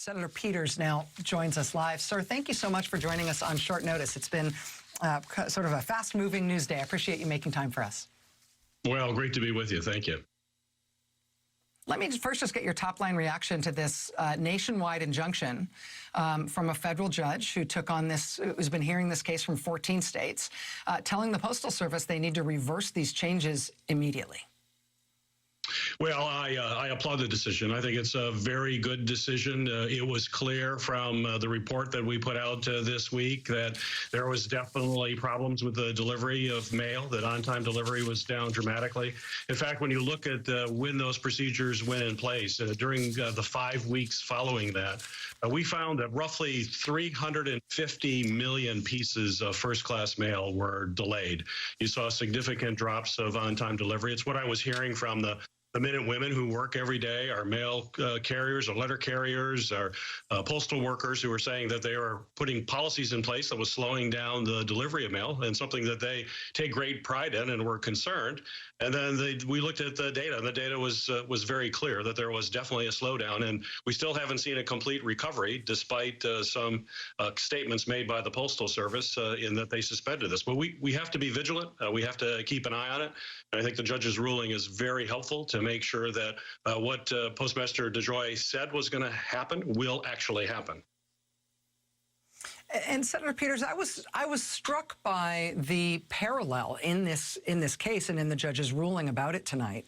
Senator Peters now joins us live. Sir, thank you so much for joining us on short notice. It's been sort of a fast-moving news day. I appreciate you making time for us. Well, great to be with you. Thank you. Let me first just get your top-line reaction to this nationwide injunction from a federal judge who took on this, who's been hearing this case from 14 states, telling the Postal Service they need to reverse these changes immediately. Well, I applaud the decision. I think it's a very good decision. It was clear from the report that we put out this week that there was definitely problems with the delivery of mail, that on-time delivery was down dramatically. In fact, when you look at when those procedures went in place, during the 5 weeks following that, we found that roughly 350 million pieces of first-class mail were delayed. You saw significant drops of on-time delivery. It's what I was hearing from the men and women who work every day, our mail carriers, our letter carriers, our postal workers who are saying that they are putting policies in place that was slowing down the delivery of mail, and something that they take great pride in and were concerned. And then we looked at the data, and the data was very clear that there was definitely a slowdown, and we still haven't seen a complete recovery despite some statements made by the Postal Service in that they suspended this. But we have to be vigilant. We have to keep an eye on it. And I think the judge's ruling is very helpful to make sure that what Postmaster DeJoy said was going to happen will actually happen. And Senator Peters, I was struck by the parallel in this case and in the judge's ruling about it tonight.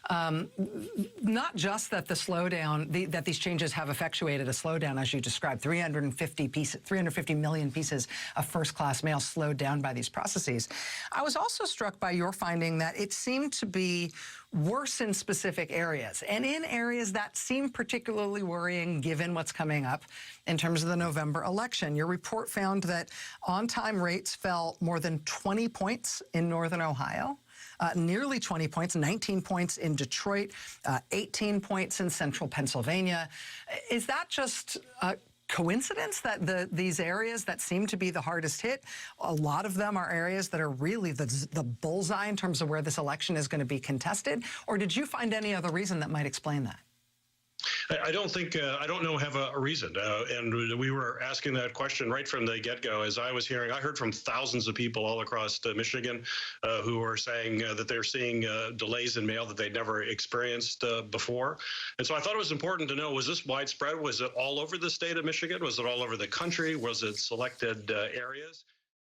Not just that the slowdown, that these changes have effectuated a slowdown, as you described, 350 million pieces of first-class mail slowed down by these processes. I was also struck by your finding that it seemed to be worse in specific areas, and in areas that seem particularly worrying given what's coming up in terms of the November election. Your report found that on-time rates fell more than 20 points in northern Ohio. Nearly 20 points, 19 points in Detroit, 18 points in central Pennsylvania. Is that just a coincidence that these areas that seem to be the hardest hit, a lot of them are areas that are really the bullseye in terms of where this election is going to be contested? Or did you find any other reason that might explain that? I don't know have a reason. And we were asking that question right from the get-go. As I heard from thousands of people all across Michigan who are saying that they're seeing delays in mail that they'd never experienced before. And so I thought it was important to know, was this widespread? Was it all over the state of Michigan? Was it all over the country? Was it selected areas?